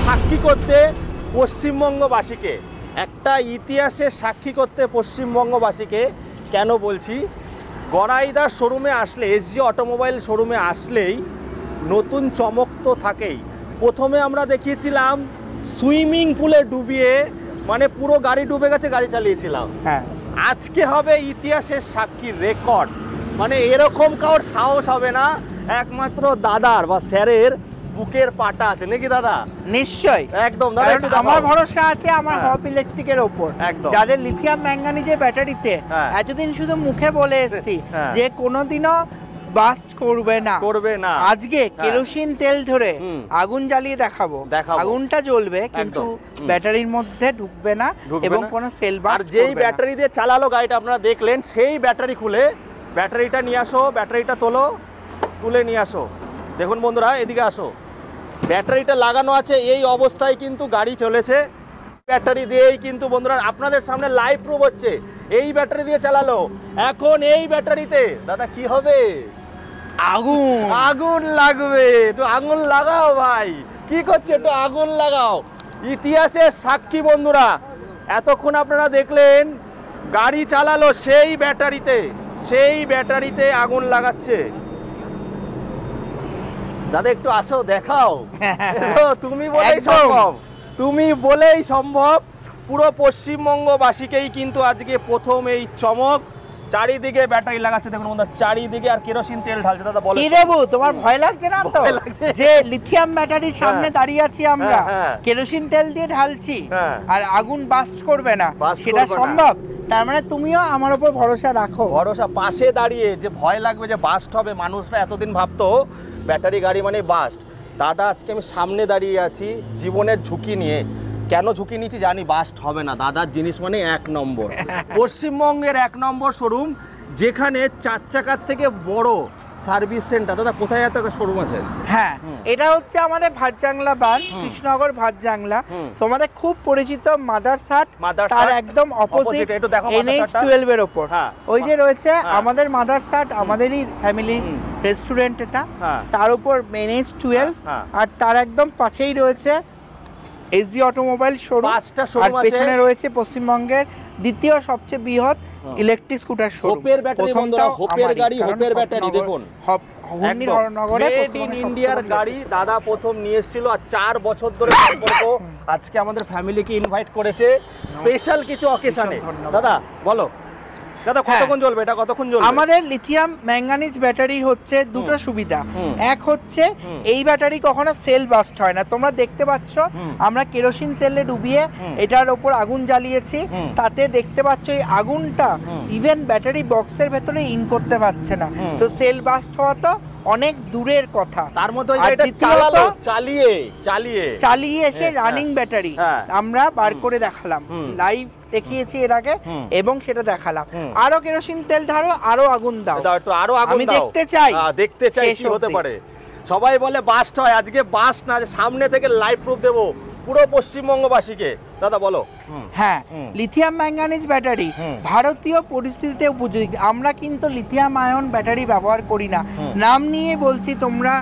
সাক্ষী করতে পশ্চিমবঙ্গবাসীকে, একটা ইতিহাসের সাক্ষী করতে পশ্চিমবঙ্গবাসীকে। কেন বলছি, গড়াইদার শোরুমে আসলে, এসজি অটোমোবাইল শোরুমে আসলেই নতুন চমক তো থাকেই। প্রথমে আমরা দেখিয়েছিলাম সুইমিং পুলে ডুবিয়ে, মানে পুরো গাড়ি ডুবে গেছে, গাড়ি চালিয়েছিলাম। হ্যাঁ, আজকে হবে ইতিহাসের সাক্ষী, রেকর্ড। মানে এরকম কারোর সাহস হবে না, একমাত্র দাদার বা স্যারের বুকের পাটা আছে নাকি দাদা? নিশ্চয়ই, একদম দাদা। আমার ভরসা আছে আমার হপ ইলেকট্রিকের ওপর, যাদের লিথিয়াম ম্যাঙ্গানিজের ব্যাটারিতে এতদিন শুধু মুখে বলে এসেছি যে কোনোদিনও বাস্ট করবে না, আজকে কেরোসিন তেল ধরে আগুন জ্বালিয়ে দেখাবো। আগুনটা জ্বলবে কিন্তু ব্যাটারির মধ্যে ঢুকবে না এবং কোনো সেল বাস্ট। আর যেই ব্যাটারি দিয়ে চালালো গাড়িটা আপনারা দেখলেন, সেই ব্যাটারি খুলে ব্যাটারিটা নিয়ে আসো, ব্যাটারিটা তুলে নিয়ে আসো। দেখুন বন্ধুরা, এদিকে আসো। ব্যাটারিটা লাগানো আছে, এই অবস্থায় কিন্তু গাড়ি চলেছে। ব্যাটারি দিয়েই কিন্তু বন্ধুরা আপনাদের সামনে লাইভ প্রুফ হচ্ছে, এই ব্যাটারি দিয়ে চালালো। এখন এই ব্যাটারিতে দাদা কি হবে? আগুন লাগবে। একটু আগুন লাগাও ভাই, কি করছে? একটু আগুন লাগাও। ইতিহাসের সাক্ষী বন্ধুরা, এতক্ষণ আপনারা দেখলেন গাড়ি চালালো সেই ব্যাটারিতে আগুন লাগাচ্ছে। দাদা একটু আসো, দেখাও। তুমি বলেই সম্ভব। পুরো পশ্চিমবঙ্গবাসীকেই কিন্তু আজকে প্রথম এই চমক। চারিদিকে ব্যাটারি লাগাচ্ছে, দেখুন বন্ধুরা, চারিদিকে আর কেরোসিন তেল ঢালছে। দাদা বলো কি দেবো, তোমার ভয় লাগছে না তো যে লিথিয়াম ব্যাটারির সামনে দাঁড়িয়ে আছি আমরা, কেরোসিন তেল দিয়ে ঢালছি আর আগুন বাস্ট করবে না, সেটা সম্ভব? তার মানে তুমিও আমার উপর ভরসা রাখো। ভরসা, পাশে দাঁড়িয়ে যে ভয় লাগবে যে বাস্ট হবে, মানুষরা এতদিন ভাবতো ব্যাটারি গাড়ি মানে বাস্ট। দাদা আজকে আমি সামনে দাঁড়িয়ে আছি জীবনের ঝুঁকি নিয়ে। কেন ঝুঁকি নিচ্ছি জানি, বাস্ট হবে না। দাদার জিনিস মানে 1 নম্বর, পশ্চিমবঙ্গের 1 নম্বর শোরুম, যেখানে 4 চাকার থেকে বড় সার্ভিস সেন্টার। দাদা কোথায় এত শোরুম আছে? হ্যাঁ, এটা হচ্ছে আমাদের ভাতজাংলা ব্রাঞ্চ, কৃষ্ণনগর ভাতজাংলা। তোমাদের খুব পরিচিত মাদারসাট, তার একদম অপোজিট NH12 এর উপর ওই যে রয়েছে আমাদের মাদারসাট, আমাদেরই ফ্যামিলি রেস্টুরেন্ট এটা, তার উপর NH12, আর তার একদম পাশেই রয়েছে এসজি অটোমোবাইল শোরুম। 5টা শোরুম আছে, পেছনে রয়েছে পক্ষিমবঙ্গের দ্বিতীয় সবচেয়ে বৃহৎ ইলেকট্রিক স্কুটার শোরুম। হোপের ব্যাটারি বন্ধুরা, হোপের গাড়ি, হোপের ব্যাটারি দেখুন, মেড ইন ইন্ডিয়ার গাড়ি। দাদা প্রথম নিয়ে এসেছিল আর 4 বছর ধরে সম্পর্ক। আজকে আমাদের ফ্যামিলিকে ইনভাইট করেছে স্পেশাল কিছু অকেশনে। দাদা বলো, দাদা কতক্ষণ জ্বলবে এটা? কতক্ষণ জ্বলবে? আমাদের লিথিয়াম ম্যাঙ্গানিজ ব্যাটারির হচ্ছে দুটো সুবিধা। এক হচ্ছে এই ব্যাটারি কখনো সেল বাস্ট হয় না। তোমরা দেখতে পাচ্ছ আমরা কেরোসিন তেলে ডুবিয়ে এটার উপর আগুন জ্বালিয়েছি, তাতে দেখতে পাচ্ছ এই আগুনটা ইভেন ব্যাটারি বক্সের ভেতরে ইন করতে পারছে না। তো সেল বাস্ট হওয়া তো অনেক দূরের কথা। তার মধ্যে চালিয়ে এসে রানিং ব্যাটারি আমরা বার করে দেখালাম, লাইভ দেখিয়েছি এর আগে এবং সেটা দেখালাম। আরো কেরোসিন তেল ঢালো, আরো আগুন দাও, আমি দেখতে চাই কি হতে পারে। সবাই বলে বাস্ট হয়, আজকে বাস্ট না, সামনে থেকে লাইভ প্রুফ দেবো পুরো পশ্চিমবঙ্গবাসীকে। দাদা বলো। হ্যাঁ, লিথিয়াম ম্যাঙ্গানিজ ব্যাটারি ভারতীয় পরিস্থিতিতে উপযোগী। আমরা কিন্তু লিথিয়াম আয়ন ব্যাটারি ব্যবহার করি না। নাম নিয়ে বলছি, তোমরা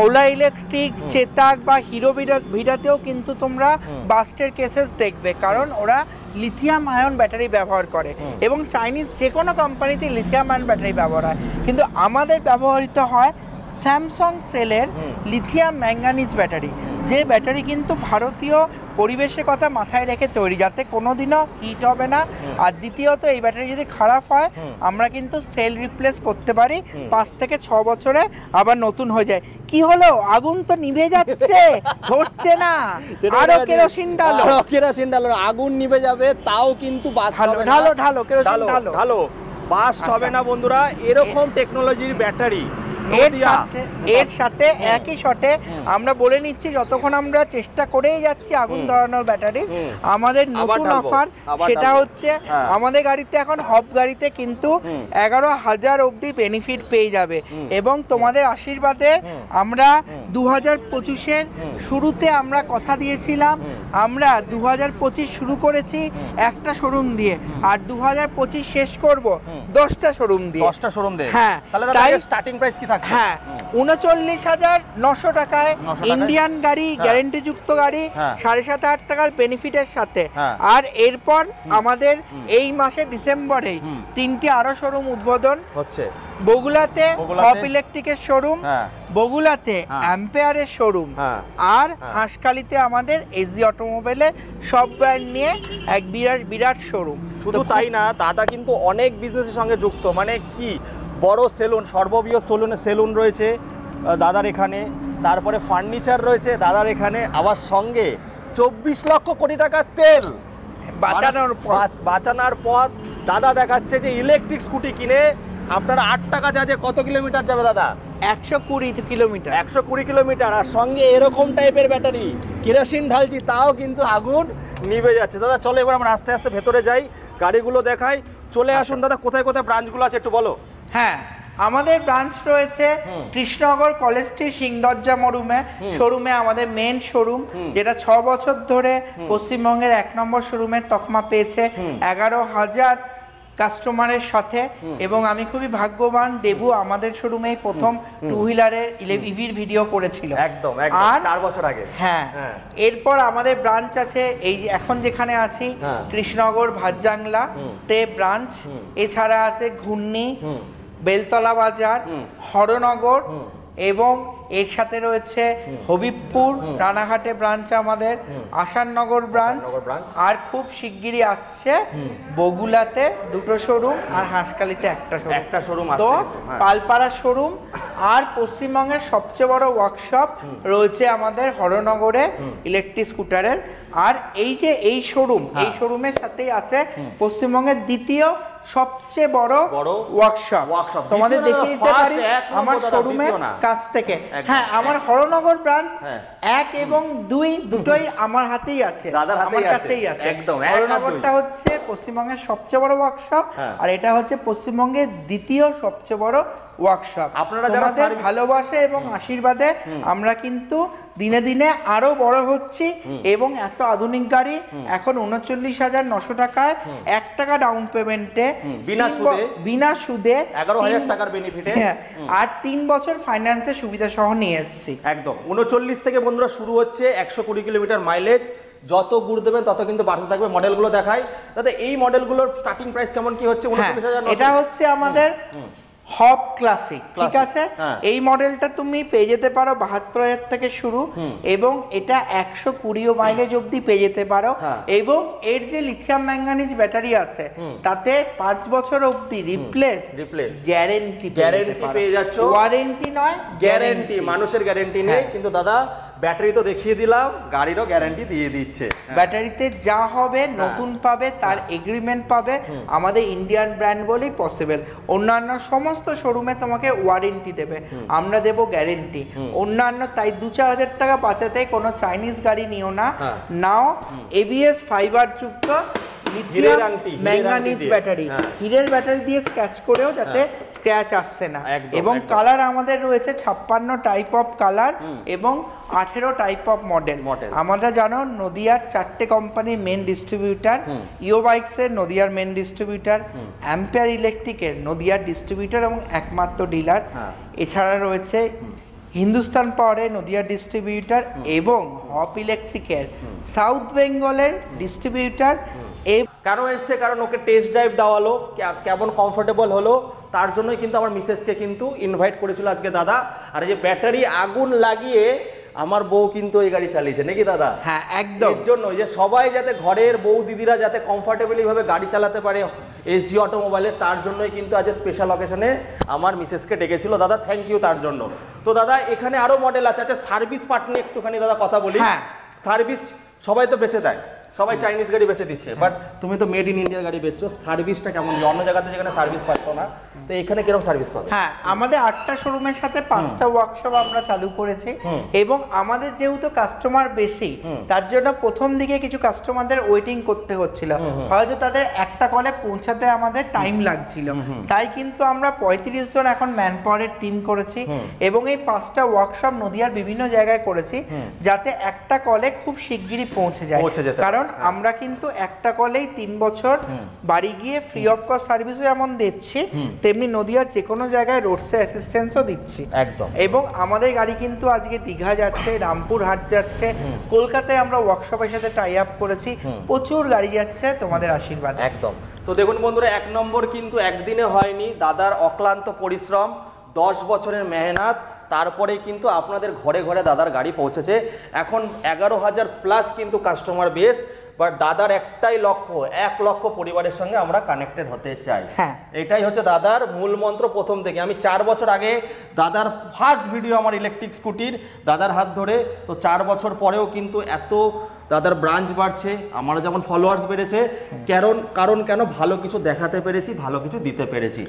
ওলা ইলেকট্রিক, চেতাক বা হিরো ভিডাতেও কিন্তু তোমরা বাস্টের কেসেস দেখবে, কারণ ওরা লিথিয়াম আয়ন ব্যাটারি ব্যবহার করে এবং চাইনিজ যে কোনো কোম্পানিতে লিথিয়াম আয়ন ব্যাটারি ব্যবহার হয়, কিন্তু আমাদের ব্যবহৃত হয় স্যামসাং সেলের লিথিয়াম ম্যাঙ্গানিজ ব্যাটারি, যে ব্যাটারি কিন্তু ভারতীয় পরিবেশের কথা মাথায় রেখে তৈরি, যাতে কোনোদিনও হিট হবে না। আর দ্বিতীয়ত এই ব্যাটারি যদি খারাপ হয় আমরা কিন্তু সেল রিপ্লেস করতে পারি, 5 থেকে 6 বছরে আবার নতুন হয়ে যায়। কি হলো, আগুন তো নিভে যাচ্ছে, ধরছে না, আরো কেরোসিন ডালো, আগুন নিভে যাবে, তাও কিন্তু ঢালো বাস্ট হবে না বন্ধুরা। এরকম টেকনোলজির ব্যাটারি এর সাথে একই শটে আমরা বলে নিচ্ছি, যতক্ষণ আমরা চেষ্টা করেই যাচ্ছি আগুন ধরানোর ব্যাটারি, আমাদের নতুন অফার সেটা হচ্ছে আমাদের গাড়িতে এখন হপ গাড়িতে কিন্তু 11,000 অবধি বেনিফিট পেয়ে যাবে এবং তোমাদের আশীর্বাদে আমরা 2025-এর শুরুতে আমরা কথা দিয়েছিলাম, আমরা 2025 শুরু করেছি একটা শোরুম দিয়ে আর 2025 শেষ করব 10টা শোরুম দিয়ে। হ্যাঁ, তাহলে স্টার্টিং প্রাইস কি থাকছে? হ্যাঁ, 39,900 টাকায় ইন্ডিয়ান গাড়ি, গ্যারেন্টি যুক্ত গাড়ি, 7,500 টাকার বেনিফিটের সাথে। আর এরপর আমাদের এই মাসে ডিসেম্বরে 3টি আরো শোরুম উদ্বোধন হচ্ছে। বগুড়াতে হপ ইলেকট্রিকের শোরুম, বগুড়াতে অ্যাম্পেয়ারের শোরুম, আর হাঁসখালিতে আমাদের এসজি অটোমোবাইলে সব ব্র্যান্ড নিয়ে এক বিরাট শোরুম। শুধু তাই না, দাদা কিন্তু অনেক বিজনেসের সঙ্গে যুক্ত, মানে কি বড় সেলুন, সর্ববৃহৎ সেলুন রয়েছে দাদার এখানে, তারপরে ফার্নিচার রয়েছে দাদার এখানে, আবার সঙ্গে 24 লক্ষ কোটি টাকার তেল বাঁচানোর পথ দাদা দেখাচ্ছে যে ইলেকট্রিক স্কুটি কিনে আপনারা 8 টাকা চার্জে কত কিলোমিটার যাবে দাদা? 120 কিলোমিটার। 120 কিলোমিটার, আর সঙ্গে এরকম টাইপের ব্যাটারি, কেরোসিন ঢালছি তাও কিন্তু আগুন নিভে যাচ্ছে। দাদা চলো এবার আমরা আস্তে আস্তে ভেতরে যাই, গাড়িগুলো দেখাই। চলে আসুন দাদা, কোথায় কোথায় ব্রাঞ্চগুলো আছে একটু বলো। হ্যাঁ, আমাদের ব্রাঞ্চ রয়েছে কৃষ্ণনগর কলেজ স্ট্রিট সিংদরজা শোরুমে আমাদের মেন শোরুম, যেটা 6 বছর ধরে পশ্চিমবঙ্গের 1 নম্বর শোরুমের তকমা পেয়েছে 11,000 কাস্টমারের সাথে। এবং আমি খুবই ভাগ্যবান, দেবু আমাদের শোরুমেই প্রথম 2 হুইলারের ইভির ভিডিও করেছিল একদম 4 বছর আগে। হ্যাঁ, এরপর আমাদের ব্রাঞ্চ আছে এই এখন যেখানে আছি কৃষ্ণনগর ভাতজাংলা তে ব্রাঞ্চ, এছাড়া আছে ঘূর্ণি, বেলতলা বাজার, হরনগর, এবং এর সাথে রয়েছে হবিবপুর, রানাঘাটে ব্রাঞ্চ আমাদের, আসাননগর ব্রাঞ্চ, আর খুব শিগগিরই আসছে বগুড়াতে 2টো শোরুম আর হাঁসখালিতে একটা শোরুম, তো পালপাড়া শোরুম। আর পশ্চিমবঙ্গের সবচেয়ে বড় ওয়ার্কশপ রয়েছে আমাদের হরনগরে ইলেকট্রিক স্কুটারের। আর এই যে এই শোরুমের সাথেই আছে পশ্চিমবঙ্গের দ্বিতীয় সবচেয়ে বড় ওয়ার্কশপ। তোমাদের দেখিয়ে দিতে পারি আমার শোরুমের কাছ থেকে। হ্যাঁ, আমার হরনগর ব্রাঞ্চ 1 এবং 2 দুটোই আমার হাতেই আছে, আমার কাছেই আছে। হরনগরটা হচ্ছে পশ্চিমবঙ্গের সবচেয়ে বড় ওয়ার্কশপ, আর এটা হচ্ছে পশ্চিমবঙ্গের দ্বিতীয় সবচেয়ে বড় ওয়ার্কশপ। আপনারা যাদের ভালোবাসে এবং আশীর্বাদে আমরা কিন্তু দিনে দিনে আরো বড় হচ্ছি, এবং এত আধুনিক গাড়ি এখন 39,900 টাকায় 1 টাকা ডাউন পেমেন্টে বিনা সুদে 11,000 টাকার বেনিফিটে, আর 3 বছর ফাইন্যান্সের সুবিধা সহ নিয়ে এসেছি। একদম 39 থেকে বন্ধুরা শুরু হচ্ছে 120 কিলোমিটার মাইলেজ। যত গুড় দেবেন তত কিন্তু বাড়তে থাকবে। মডেলগুলো দেখাই দাদা, এই মডেলগুলোর স্টার্টিং প্রাইস কেমন কি হচ্ছে? 39,900। এটা হচ্ছে আমাদের হপ ক্লাসিক, ঠিক আছে? এই মডেলটা তুমি পেয়ে যেতে পারো 72,000 থেকে শুরু, এবং এটা 120 মাইলেজ অবধি পেয়ে যেতে পারো। এবং এর যে লিথিয়াম ম্যাঙ্গানিজ ব্যাটারি আছে তাতে 5 বছর অবধি রিপ্লেস গ্যারেন্টি পেয়ে যাচ্ছ। ওয়ারেন্টি নয়, গ্যারেন্টি, মানুষের গ্যারেন্টি নেই, কিন্তু দাদা ব্যাটারি তো দেখিয়ে দিলাম, গাড়িরও গ্যারান্টি দিয়ে দিচ্ছে। ব্যাটারিতে যা হবে নতুন পাবে, তার এগ্রিমেন্ট পাবে, আমাদের ইন্ডিয়ান ব্র্যান্ড বলেই পসিবল। অন্যান্য সমস্ত শোরুমে তোমাকে ওয়ারেন্টি দেবে, আমরা দেব গ্যারেন্টি। অন্যান্য তাই 2-4 হাজার টাকা বাঁচাতে কোনো চাইনিজ গাড়ি নিও না, নাও এবিএস ফাইবার যুক্ত ম্যাঙ্গানিজ ব্যাটারি, হীরের ব্যাটারি দিয়ে স্ক্র্যাচ করেও যাতে স্ক্র্যাচ আসছে না। এবং কালার আমাদের রয়েছে 56 টাইপ অফ কালার এবং 18 টাইপ অফ মডেল। আমরা জানো নদিয়ার 4টে কোম্পানির মেন ডিস্ট্রিবিউটার, ইও বাইকসের নদিয়ার মেন ডিস্ট্রিবিউটার, অ্যাম্পেয়ার ইলেকট্রিকের নদিয়ার ডিস্ট্রিবিউটার এবং একমাত্র ডিলার। এছাড়া রয়েছে হিন্দুস্তান পাওয়ারের নদিয়া ডিস্ট্রিবিউটার এবং হপ ইলেকট্রিকের সাউথ বেঙ্গলের ডিস্ট্রিবিউটার। কেন এসছে? কারণ ওকে টেস্ট ড্রাইভ দেওয়ালো, কেমন কমফোর্টেবল হলো, তার জন্যই কিন্তু আমার মিসেসকে কিন্তু ইনভাইট করেছিল আজকে দাদা। আর এই যে ব্যাটারি আগুন লাগিয়ে আমার বউ কিন্তু এই গাড়ি চালিয়েছে নাকি দাদা? হ্যাঁ, একদম। এর জন্য যে সবাই যাতে ঘরের বউ দিদিরা যাতে কমফোর্টেবলি ভাবে গাড়ি চালাতে পারে এসজি অটোমোবাইলের, তার জন্যই কিন্তু আজ স্পেশাল অকেশনে আমার মিসেসকে ডেকেছিল দাদা। থ্যাংক ইউ তার জন্য। তো দাদা এখানে আরো মডেল আছে। আচ্ছা, সার্ভিস পার্ট নিয়ে একটুখানি দাদা কথা বলি। সার্ভিস সবাই তো বেঁচে দেয়, সবাই চাইনিজ গাড়ি বেচে দিচ্ছে, বাট তুমি তো মেড ইন ইন্ডিয়ার গাড়ি বেচছো, সার্ভিসটা কেমন? অন্য জায়গাতে যেখানে সার্ভিস পাচ্ছ না, তো এখানে কিরকম সার্ভিস পাবে? হ্যাঁ, আমাদের 8টা শোরুমের সাথে 5টা ওয়ার্কশপ আমরা চালু করেছি, এবং আমাদের যেহেতু কাস্টমার বেশি তার জন্য প্রথম দিকে কিছু কাস্টমারদের ওয়েটিং করতে হচ্ছিল, হয়তো তাদের একটা কলে পৌঁছাতে আমাদের টাইম লাগছিল, তাই কিন্তু আমরা 35 জন এখন ম্যান পাওয়ারের টিম করেছি, এবং এই 5টা ওয়ার্কশপ নদিয়ার বিভিন্ন জায়গায় করেছি যাতে একটা কলে খুব শিগগিরই পৌঁছে যায়। কারণ কারণ আমরা কিন্তু একটা কলেই 3 বছর বাড়ি গিয়ে ফ্রি অফ কস্ট সার্ভিসও যেমন দিচ্ছি, তেমনি নদিয়ার যে কোনো জায়গায় রোড অ্যাসিস্ট্যান্সও দিচ্ছি একদম। এবং আমাদের গাড়ি কিন্তু আজকে দীঘা যাচ্ছে, রামপুরহাট যাচ্ছে, কলকাতায় আমরা ওয়ার্কশপের সাথে টাই আপ করেছি, প্রচুর গাড়ি যাচ্ছে তোমাদের আশীর্বাদ। একদম। তো দেখুন বন্ধুরা, 1 নম্বর কিন্তু একদিনে হয়নি, দাদার অক্লান্ত পরিশ্রম, 10 বছরের মেহনত, তারপরে কিন্তু আপনাদের ঘরে ঘরে দাদার গাড়ি পৌঁছেছে। এখন 11,000 প্লাস কিন্তু কাস্টমার বেস, বাট দাদার একটাই লক্ষ্য, 1 লক্ষ পরিবারের সঙ্গে আমরা কানেক্টেড হতে চাই। এটাই হচ্ছে দাদার মূল মন্ত্র প্রথম থেকে। আমি 4 বছর আগে দাদার ফার্স্ট ভিডিও আমার ইলেকট্রিক স্কুটির দাদার হাত ধরে, তো 4 বছর পরেও কিন্তু এত দাদার ব্রাঞ্চ বাড়ছে, আমারও যেমন ফলোয়ার্স বেড়েছে, কারণ কেন ভালো কিছু দেখাতে পেরেছি, ভালো কিছু দিতে পেরেছি।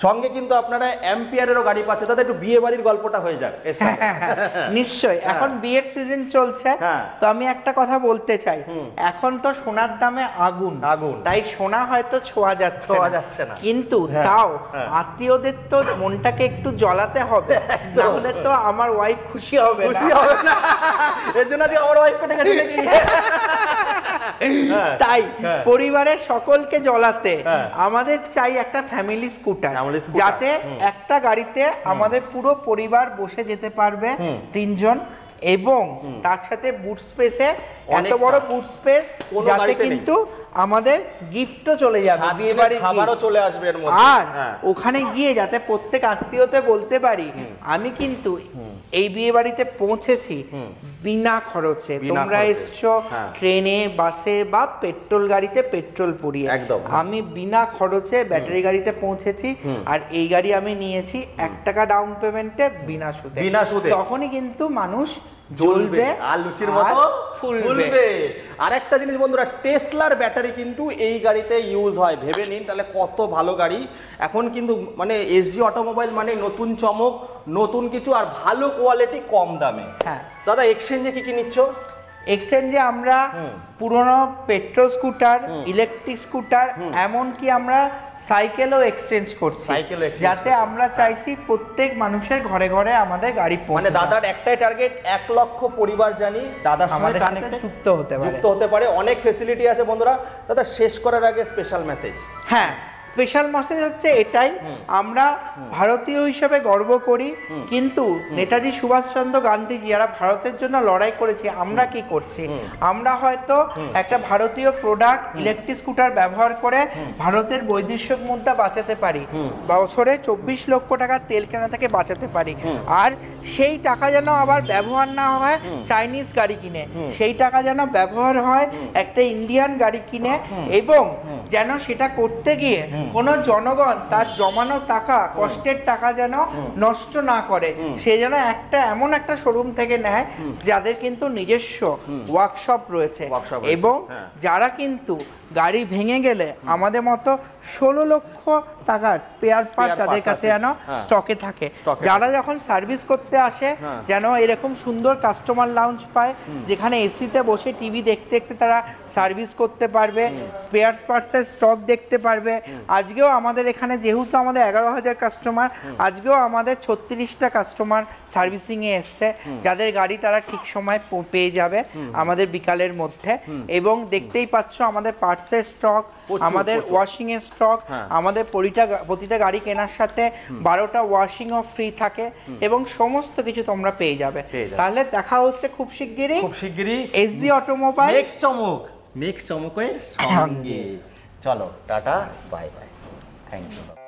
সঙ্গে কিন্তু আপনারা অ্যাম্পিয়ারেরও গাড়ি পাচ্ছে। দাদা একটু বিয়ে বাড়ির গল্পটা হয়ে যাক। নিশ্চয়ই, এখন বিয়ের সিজন চলছে, তো আমি একটা কথা বলতে চাই, এখন তো সোনার দামে আগুন, তাই সোনা হয়তো ছোঁয়া যাচ্ছে না, কিন্তু তাও আত্মীয়দের তো মনটাকে একটু জ্বলাতে হবে, তাহলে তো আমার ওয়াইফ খুশি হবে না। এর জন্য যে আমার ওয়াইফ পেটে গেছে নাকি? তাই পরিবারের সকলকে জ্বলাতে আমাদের চাই একটা ফ্যামিলি স্কুটার, যাতে একটা গাড়িতে আমাদের পুরো পরিবার বসে যেতে পারবে 3 জন, এবং তার সাথে বুট স্পেসে এত বড় বুট স্পেস যাতে কিন্তু আমাদের গিফটও চলে যাবে, বিয়ে বাড়ির খাবারও চলে আসবে এর মধ্যে, আর ওখানে গিয়ে যাতে প্রত্যেক আত্মীয়তে বলতে পারি আমি কিন্তু এই বিয়ে বাড়িতে পৌঁছেছি বিনা খরচে। তোমরা এসছো ট্রেনে, বাসে বা পেট্রোল গাড়িতে পেট্রোল পুড়িয়ে, আমি বিনা খরচে ব্যাটারি গাড়িতে পৌঁছেছি, আর এই গাড়ি আমি নিয়েছি 1 টাকা ডাউন পেমেন্টে বিনা সুদে। তখনই কিন্তু মানুষ জ্বলবে আর লুচির মতো ফুলবে। আর একটা জিনিস বন্ধুরা, টেসলার ব্যাটারি কিন্তু এই গাড়িতে ইউজ হয়, ভেবে নিন তাহলে কত ভালো গাড়ি। এখন কিন্তু মানে এসজি অটোমোবাইল মানে নতুন চমক, নতুন কিছু, আর ভালো কোয়ালিটি, কম দামে। দাদা এক্সচেঞ্জে কি নিচ্ছ? এক্সচেঞ্জে আমরা পুরনো পেট্রোল স্কুটার, ইলেকট্রিক স্কুটার, এমনকি আমরা সাইকেলও এক্সচেঞ্জ করছি, যাতে আমরা চাইছি প্রত্যেক মানুষের ঘরে ঘরে আমাদের গাড়ি পৌঁছে। মানে দাদার একটাই টার্গেট, 1 লক্ষ পরিবার জানি দাদার সঙ্গে কানেক্টেড, যুক্ত হতে পারে। অনেক ফেসিলিটি আছে বন্ধুরা। দাদা শেষ করার আগে স্পেশাল মেসেজ। স্পেশাল মেসেজ হচ্ছে এটাই, আমরা ভারতীয় হিসেবে গর্ব করি, কিন্তু নেতাজি সুভাষচন্দ্র গান্ধীজি যারা ভারতের জন্য লড়াই করেছে, আমরা কি করছি? আমরা হয়তো একটা ভারতীয় প্রোডাক্ট ইলেকট্রিক স্কুটার ব্যবহার করে ভারতের বৈদেশিক মুদ্রা বাঁচাতে পারি, বছরে 24 লক্ষ টাকা তেল কেনা থেকে বাঁচাতে পারি, আর সেই টাকা যেন আবার ব্যবহার না হয় চাইনিজ গাড়ি কিনে, সেই টাকা যেন ব্যবহার হয় একটা ইন্ডিয়ান গাড়ি কিনে, এবং যেন সেটা করতে গিয়ে কোনো জনগণ তার জমানো টাকা, কষ্টের টাকা যেন নষ্ট না করে, সে যেন এমন একটা শোরুম থেকে নেয় যাদের কিন্তু নিজস্ব ওয়ার্কশপ রয়েছে, এবং যারা কিন্তু গাড়ি ভেঙে গেলে আমাদের মতো 16 লক্ষ টাকার স্পেয়ার পার্ট যাদের কাছে যেন স্টকে থাকে, যারা যখন সার্ভিস করতে আসে যেন এরকম সুন্দর কাস্টমার লাউঞ্জ পায়, যেখানে এসিতে বসে টিভি দেখতে দেখতে তারা সার্ভিস করতে পারবে, স্পেয়ার পার্টসের স্টক দেখতে পারবে। আজকেও আমাদের এখানে যেহেতু আমাদের 11,000 কাস্টমার, আজকেও আমাদের 36টা কাস্টমার সার্ভিসিংয়ে এসছে, যাদের গাড়ি তারা ঠিক সময় পেয়ে যাবে আমাদের বিকালের মধ্যে। এবং দেখতেই পাচ্ছ আমাদের পার্টসের স্টক, আমাদের ওয়াশিং এর স্টক, আমাদের প্রতিটা গাড়ি কেনার সাথে 12টা ওয়াশিংও ফ্রি থাকে, এবং সমস্ত কিছু তোমরা পেয়ে যাবে। তাহলে দেখা হচ্ছে খুব শিগগিরই এসজি অটোমোবাইল নেক্সট চমকের সঙ্গে। চলো tata, bye bye, thank you.